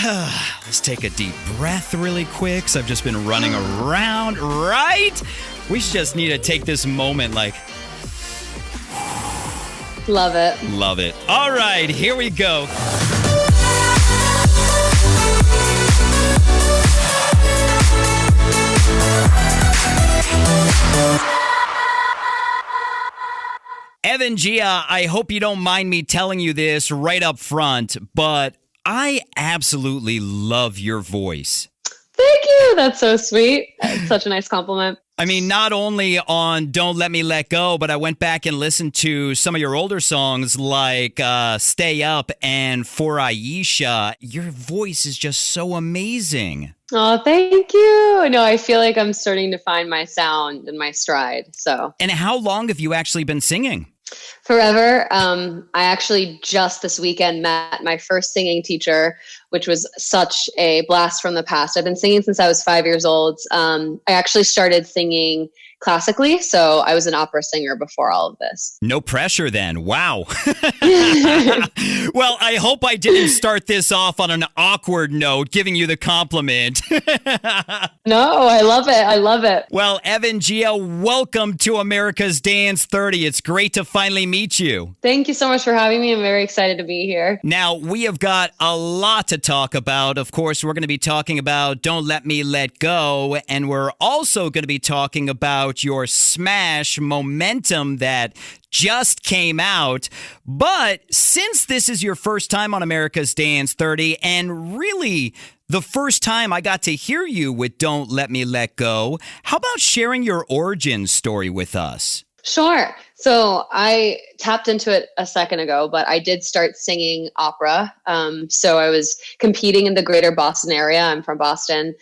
Let's take a deep breath really quick, because I've just been running around, right? We just need to take this moment like... Love it. Love it. All right, here we go. Evan, Giia, I hope you don't mind me telling you this right up front, but I absolutely love your voice. Thank you. That's so sweet. That's such a nice compliment. I mean, not only on Don't Let Me Let Go, but I went back and listened to some of your older songs like Stay Up and For Aisha. Your voice is just so amazing. Oh, thank you. No, I feel like I'm starting to find my sound and my stride. So. And how long have you actually been singing? Forever. I actually just this weekend met my first singing teacher, which was such a blast from the past. I've been singing since I was 5 years old. I actually started singing classically, so I was an opera singer before all of this. No pressure then. Wow. Well, I hope I didn't start this off on an awkward note, giving you the compliment. No, I love it. I love it. Well, Evan, Giia, welcome to America's Dance 30. It's great to finally meet you. Thank you so much for having me. I'm very excited to be here. Now, we have got a lot to talk about. Of course, we're going to be talking about Don't Let Me Let Go, and we're also going to be talking about your smash Momentum that just came out. But since this is your first time on America's Dance 30, and really the first time I got to hear you with Don't Let Me Let Go, how about sharing your origin story with us? Sure. So I tapped into it a second ago, but I did start singing opera. So I was competing in the greater Boston area. I'm from Boston,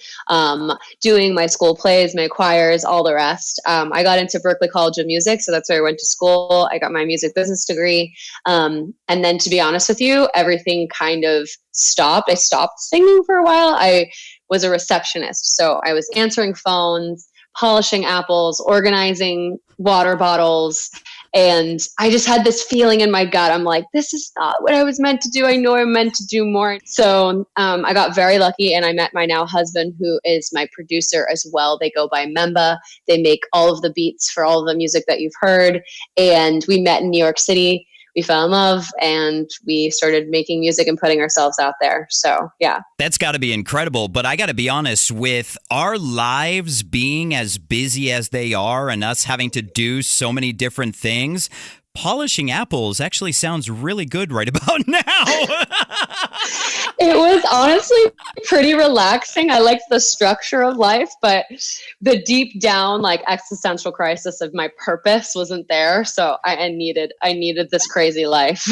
doing my school plays, my choirs, all the rest. I got into Berklee College of Music, so that's where I went to school. I got my music business degree. And then to be honest with you, everything kind of stopped. I stopped singing for a while. I was a receptionist. So I was answering phones, polishing apples, organizing water bottles. And I just had this feeling in my gut. I'm like, this is not what I was meant to do. I know I'm meant to do more. So I got very lucky and I met my now husband, who is my producer as well. They go by Memba. They make all of the beats for all of the music that you've heard. And we met in New York City. We fell in love and we started making music and putting ourselves out there. So, yeah. That's got to be incredible. But I got to be honest, with our lives being as busy as they are and us having to do so many different things, polishing apples actually sounds really good right about now. It was honestly pretty relaxing. I liked the structure of life, but the deep down, like, existential crisis of my purpose wasn't there. So I needed this crazy life.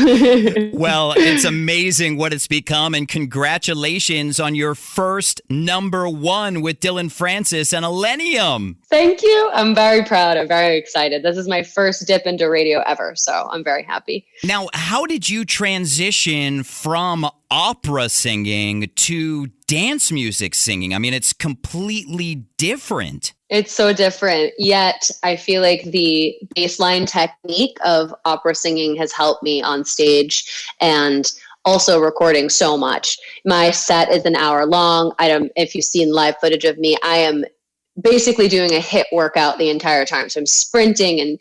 Well, it's amazing what it's become, and congratulations on your first #1 with Dylan Francis and Millennium. Thank you. I'm very proud. I'm very excited. This is my first dip into radio ever, so I'm very happy. Now, how did you transition from opera singing to dance music singing? I mean, it's completely different. It's so different, yet I feel like the baseline technique of opera singing has helped me on stage and also recording so much. My set is an hour long. If you've seen live footage of me, I am basically doing a HIIT workout the entire time. So I'm sprinting and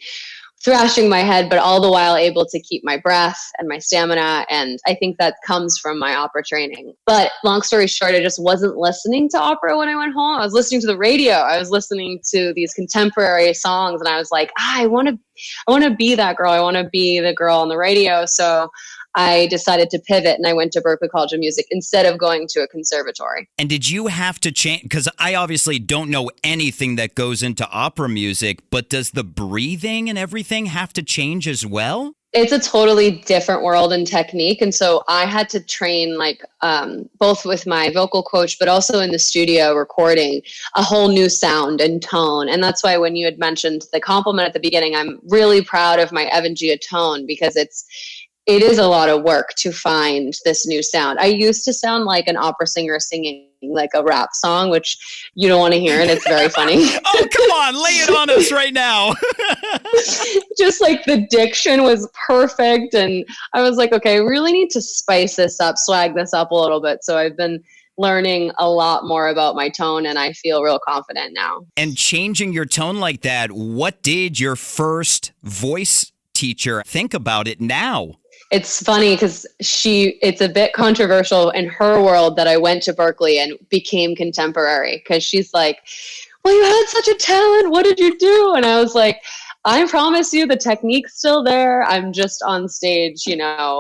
thrashing my head, but all the while able to keep my breath and my stamina. And I think that comes from my opera training. But long story short, I just wasn't listening to opera when I went home. I was listening to the radio. I was listening to these contemporary songs. And I was like, I want to be that girl. I want to be the girl on the radio. So I decided to pivot and I went to Berklee College of Music instead of going to a conservatory. And did you have to change? Because I obviously don't know anything that goes into opera music, but does the breathing and everything have to change as well? It's a totally different world and technique. And so I had to train both with my vocal coach, but also in the studio recording a whole new sound and tone. And that's why when you had mentioned the compliment at the beginning, I'm really proud of my Evan Giia tone because it is a lot of work to find this new sound. I used to sound like an opera singer singing like a rap song, which you don't want to hear, and it's very funny. Oh, come on, lay it on us right now. Just like the diction was perfect, and I was like, okay, I really need to spice this up, swag this up a little bit. So I've been learning a lot more about my tone, and I feel real confident now. And changing your tone like that, what did your first voice teacher think about it now? It's funny because it's a bit controversial in her world that I went to Berkeley and became contemporary, because she's like, well, you had such a talent. What did you do? And I was like, I promise you the technique's still there. I'm just on stage,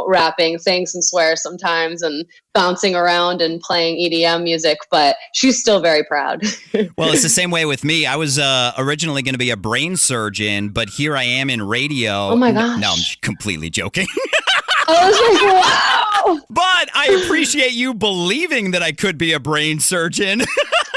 rapping, saying some swears sometimes and bouncing around and playing EDM music, but she's still very proud. Well, it's the same way with me. I was originally going to be a brain surgeon, but here I am in radio. Oh my gosh. No, I'm completely joking. I was like, wow. But I appreciate you believing that I could be a brain surgeon.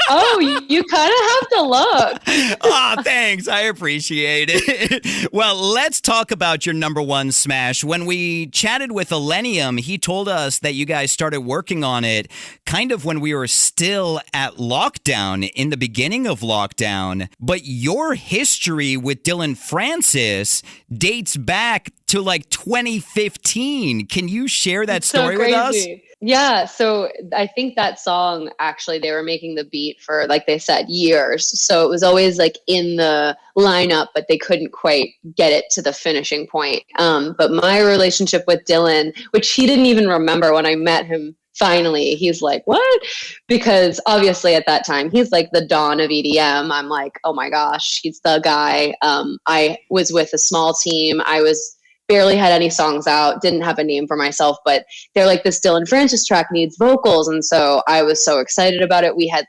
Oh, you kind of have to look. Oh, thanks. I appreciate it. Well, let's talk about your number one smash. When we chatted with Illenium, he told us that you guys started working on it kind of when we were still at lockdown, in the beginning of lockdown. But your history with Dillon Francis dates back to like 2015. Can you share that story with us? Yeah, so I think that song, actually, they were making the beat for, like they said, years. So it was always like in the lineup, but they couldn't quite get it to the finishing point. But my relationship with Dillon, which he didn't even remember when I met him, finally, he's like, what? Because obviously at that time, he's like the dawn of EDM. I'm like, oh my gosh, he's the guy. I was with a small team. Barely had any songs out, didn't have a name for myself, but they're like, this Dillon Francis track needs vocals. And so I was so excited about it. We had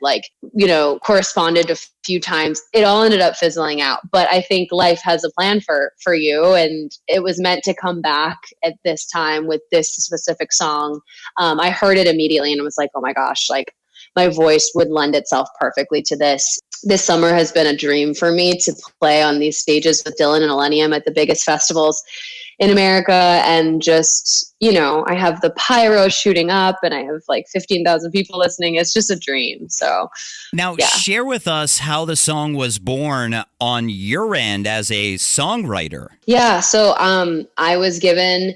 corresponded a few times. It all ended up fizzling out, but I think life has a plan for you. And it was meant to come back at this time with this specific song. I heard it immediately and was like, oh my gosh, like my voice would lend itself perfectly to this. This summer has been a dream for me to play on these stages with Dillon and Illenium at the biggest festivals in America, and just, I have the pyro shooting up and I have like 15,000 people listening. It's just a dream. So now share with us how the song was born on your end as a songwriter. Yeah. So I was given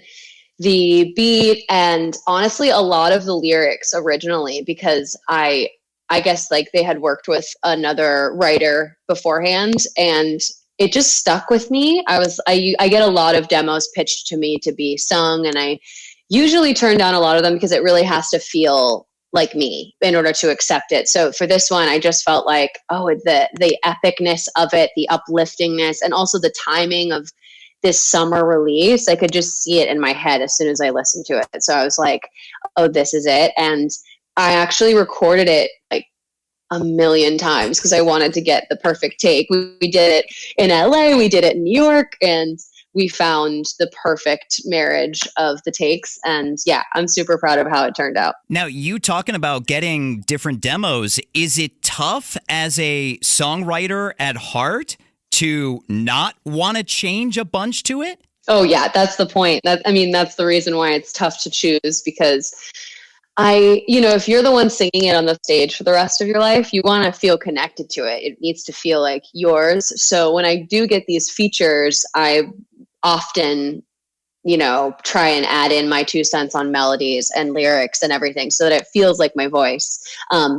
the beat and honestly a lot of the lyrics originally, because I guess like they had worked with another writer beforehand, and it just stuck with me. I get a lot of demos pitched to me to be sung, and I usually turn down a lot of them because it really has to feel like me in order to accept it. So for this one, I just felt like, the epicness of it, the upliftingness, and also the timing of this summer release. I could just see it in my head as soon as I listened to it. So I was like, oh, this is it. And I actually recorded it like a million times because I wanted to get the perfect take. We did it in LA, we did it in New York, and we found the perfect marriage of the takes. And yeah, I'm super proud of how it turned out. Now, you talking about getting different demos, is it tough as a songwriter at heart to not want to change a bunch to it? Oh yeah, that's the point. That's the reason why it's tough to choose, because if you're the one singing it on the stage for the rest of your life, you want to feel connected to it. It needs to feel like yours. So when I do get these features, I often, try and add in my 2 cents on melodies and lyrics and everything so that it feels like my voice.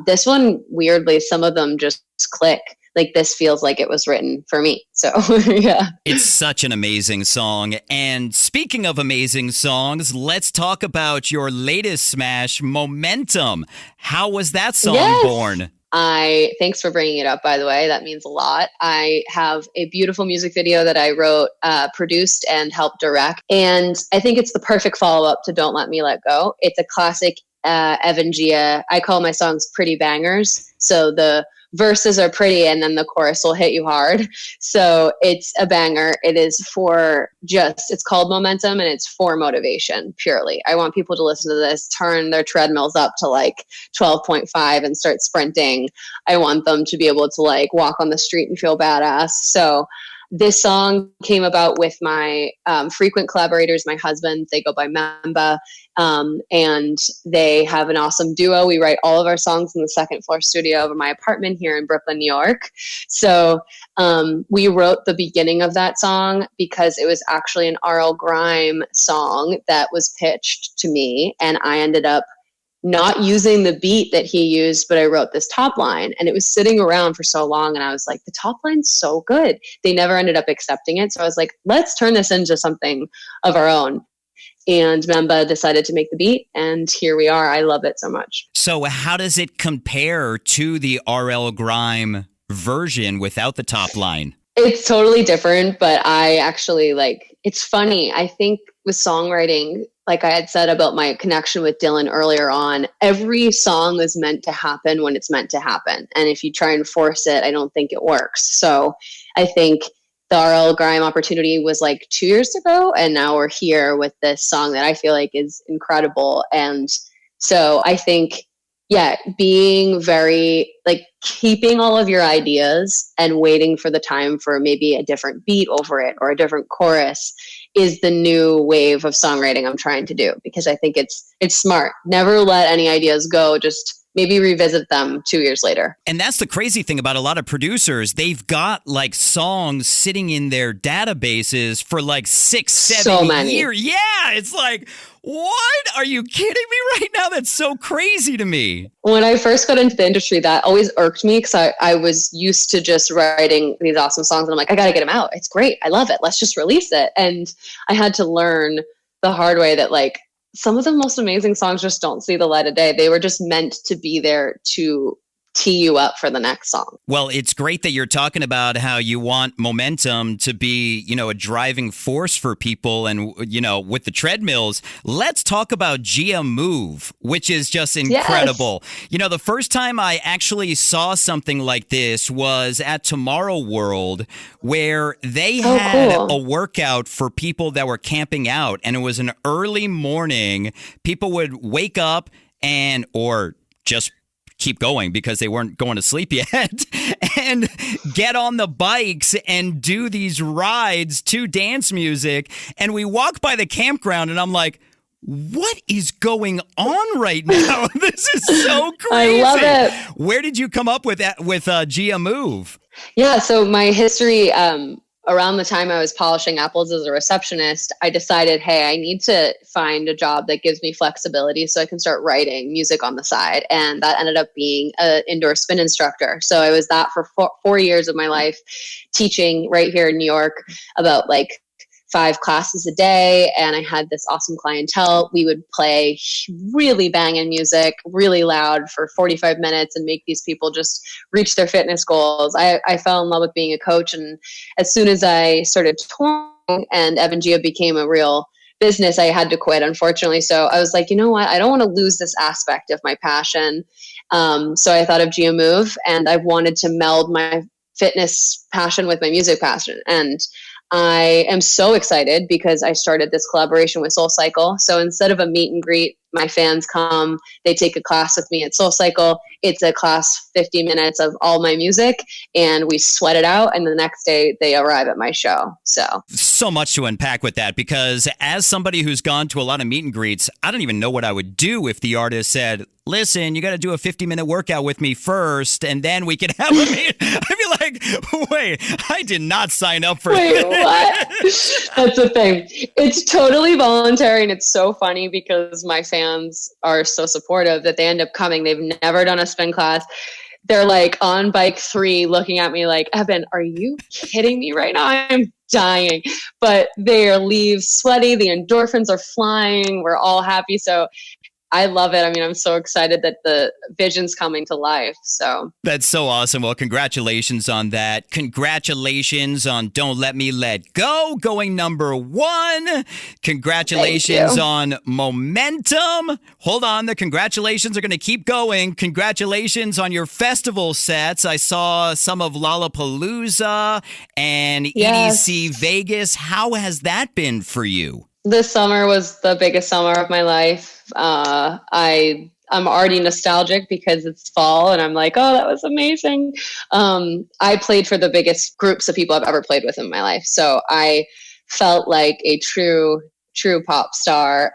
This one, weirdly, some of them just click. Like, this feels like it was written for me. So, yeah. It's such an amazing song. And speaking of amazing songs, let's talk about your latest smash, Momentum. How was that song born? Thanks for bringing it up, by the way. That means a lot. I have a beautiful music video that I wrote, produced, and helped direct. And I think it's the perfect follow-up to Don't Let Me Let Go. It's a classic Evan Giia. I call my songs pretty bangers. So the verses are pretty and then the chorus will hit you hard. So it's a banger. It is it's called Momentum, and it's for motivation purely. I want people to listen to this, turn their treadmills up to like 12.5 and start sprinting. I want them to be able to like walk on the street and feel badass. So this song came about with my frequent collaborators, my husband. They go by Mamba, and they have an awesome duo. We write all of our songs in the second floor studio of my apartment here in Brooklyn, New York. So we wrote the beginning of that song because it was actually an R.L. Grime song that was pitched to me, and I ended up not using the beat that he used, but I wrote this top line, and it was sitting around for so long. And I was like, the top line's so good. They never ended up accepting it. So I was like, let's turn this into something of our own. And Memba decided to make the beat, and here we are. I love it so much. So how does it compare to the RL Grime version without the top line? It's totally different, but I actually it's funny. I think with songwriting, like I had said about my connection with Dylan earlier on, every song is meant to happen when it's meant to happen. And if you try and force it, I don't think it works. So I think the RL Grime opportunity was like 2 years ago, and now we're here with this song that I feel like is incredible. And so I think, yeah, being very keeping all of your ideas and waiting for the time for maybe a different beat over it or a different chorus is the new wave of songwriting I'm trying to do, because I think it's smart. Never let any ideas go. Just maybe revisit them 2 years later. And that's the crazy thing about a lot of producers. They've got songs sitting in their databases for 6, 7 years. Yeah, it's like, what? Are you kidding me right now? That's so crazy to me. When I first got into the industry, that always irked me, because I was used to just writing these awesome songs. And I'm like, I got to get them out. It's great. I love it. Let's just release it. And I had to learn the hard way that some of the most amazing songs just don't see the light of day. They were just meant to be there to tee you up for the next song. Well, it's great that you're talking about how you want momentum to be, a driving force for people. And, with the treadmills, let's talk about Giia Move, which is just incredible. Yes. The first time I actually saw something like this was at Tomorrow World, where they had a workout for people that were camping out. And it was an early morning. People would wake up or just keep going because they weren't going to sleep yet, and get on the bikes and do these rides to dance music. And we walk by the campground, and I'm like, what is going on right now? This is so crazy. I love it. Where did you come up with that with Giia Move? Yeah, so my history, around the time I was polishing apples as a receptionist, I decided, hey, I need to find a job that gives me flexibility so I can start writing music on the side. And that ended up being an indoor spin instructor. So I was that for 4 years of my life, teaching right here in New York about 5 classes a day, and I had this awesome clientele. We would play really banging music, really loud for 45 minutes and make these people just reach their fitness goals. I fell in love with being a coach, and as soon as I started touring and Evan Giia became a real business, I had to quit, unfortunately. So I was like, you know what? I don't want to lose this aspect of my passion. So I thought of Giia Move, and I wanted to meld my fitness passion with my music passion. And I am so excited because I started this collaboration with SoulCycle. So instead of a meet and greet, my fans come, they take a class with me at SoulCycle. It's a class, 50 minutes of all my music, and we sweat it out. And the next day they arrive at my show. So much to unpack with that, because as somebody who's gone to a lot of meet and greets, I don't even know what I would do if the artist said, listen, you got to do a 50-minute workout with me first, and then we can have a meet. I'd be like, wait, I did not sign up for Wait, this. what? That's the thing. It's totally voluntary, and it's so funny because my fans are so supportive that they end up coming. They've never done a spin class. They're on bike 3 looking at me like, Evan, are you kidding me right now? I'm dying. But they leave sweaty. The endorphins are flying. We're all happy. So I love it. I mean, I'm so excited that the vision's coming to life. So that's so awesome. Well, congratulations on that. Congratulations on Don't Let Me Let Go going #1. Congratulations on Momentum. Hold on. The congratulations are going to keep going. Congratulations on your festival sets. I saw some of Lollapalooza and EDC Vegas. How has that been for you? This summer was the biggest summer of my life. I I'm already nostalgic because it's fall and I'm like, oh, that was amazing. I played for the biggest groups of people I've ever played with in my life. So I felt like a true pop star.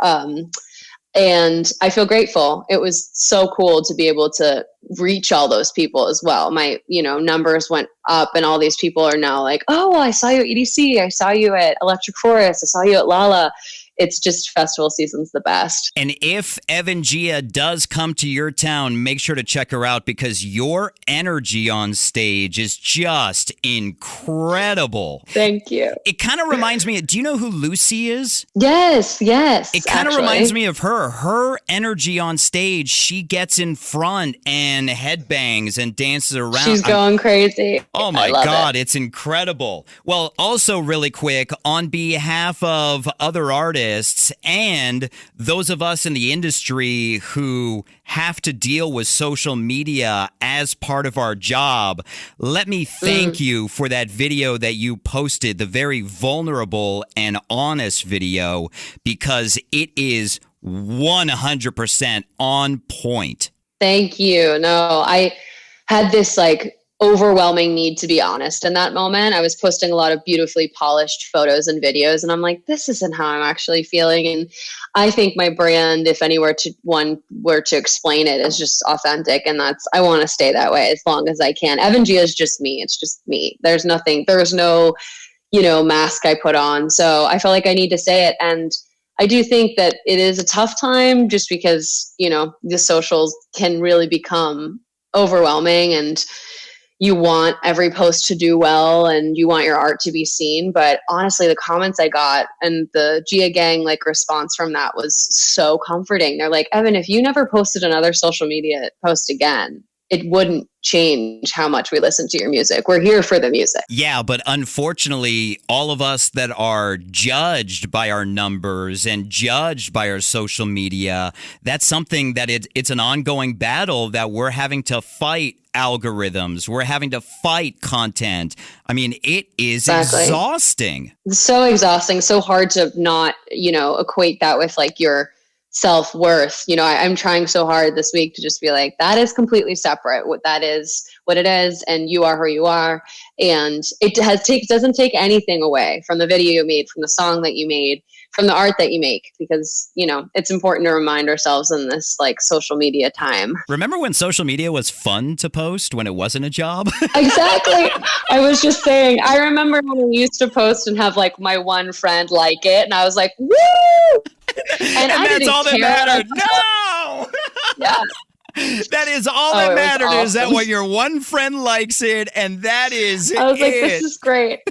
And I feel grateful. It was so cool to be able to reach all those people as well. My, numbers went up and all these people are now like, oh, I saw you at EDC. I saw you at Electric Forest. I saw you at Lala. It's just festival season's the best. And if Evan Giia does come to your town, make sure to check her out because your energy on stage is just incredible. Thank you. It kind of reminds me, do you know who Lucy is? Yes. It kind of reminds me of her. Her energy on stage, she gets in front and headbangs and dances around. She's going crazy. Oh my God, it's incredible. Well, also really quick, on behalf of other artists, and those of us in the industry who have to deal with social media as part of our job, let me thank you for that video that you posted, the very vulnerable and honest video, because it is 100% on point. Thank you. No, I had this overwhelming need to be honest in that moment. I was posting a lot of beautifully polished photos and videos, and I'm like, this isn't how I'm actually feeling. And I think my brand, if one were to explain it, is just authentic, and I want to stay that way as long as I can. Evan Giia is just me. It's just me. There's no mask I put on. So I felt like I need to say it. And I do think that it is a tough time just because, the socials can really become overwhelming, and you want every post to do well and you want your art to be seen. But honestly, the comments I got and the Giia gang response from that was so comforting. They're like, Evan, if you never posted another social media post again, it wouldn't change how much we listen to your music. We're here for the music. Yeah, but unfortunately, all of us that are judged by our numbers and judged by our social media, that's something that it's an ongoing battle that we're having to fight algorithms. We're having to fight content. I mean, it is exhausting. So exhausting, so hard to not, equate that with your self-worth. I'm trying so hard this week to just be like, that is completely separate. That is what it is, and you are who you are. And it doesn't take anything away from the video you made, from the song that you made, from the art that you make, because it's important to remind ourselves in this social media time. Remember when social media was fun to post, when it wasn't a job? Exactly. I was just saying, I remember when I used to post and have my one friend like it, and I was like, woo! And that's all that mattered. No! Yeah. That is all that mattered, awesome. Is that when your one friend likes it, and that is it. I was like, this is great.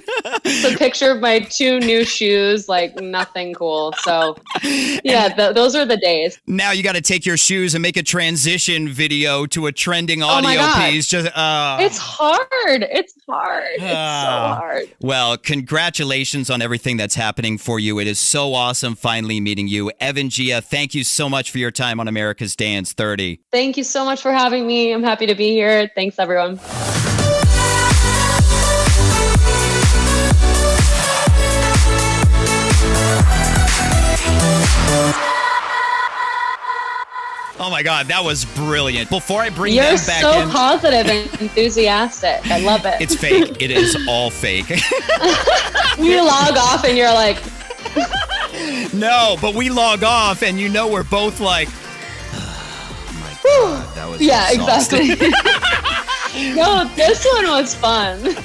It's a picture of my 2 new shoes, nothing cool. So, yeah, those are the days. Now you got to take your shoes and make a transition video to a trending audio piece. It's hard. It's hard. It's so hard. Well, congratulations on everything that's happening for you. It is so awesome finally meeting you. Evan Giia, thank you so much for your time on America's Dance 30. Thank you so much for having me. I'm happy to be here. Thanks, everyone. Oh my God, that was brilliant. Before I bring them back in. You're so positive and enthusiastic. I love it. It's fake. It is all fake. We log off and you're like. No, but we log off and we're both like. God, that was exhausting. Exactly. No, this one was fun.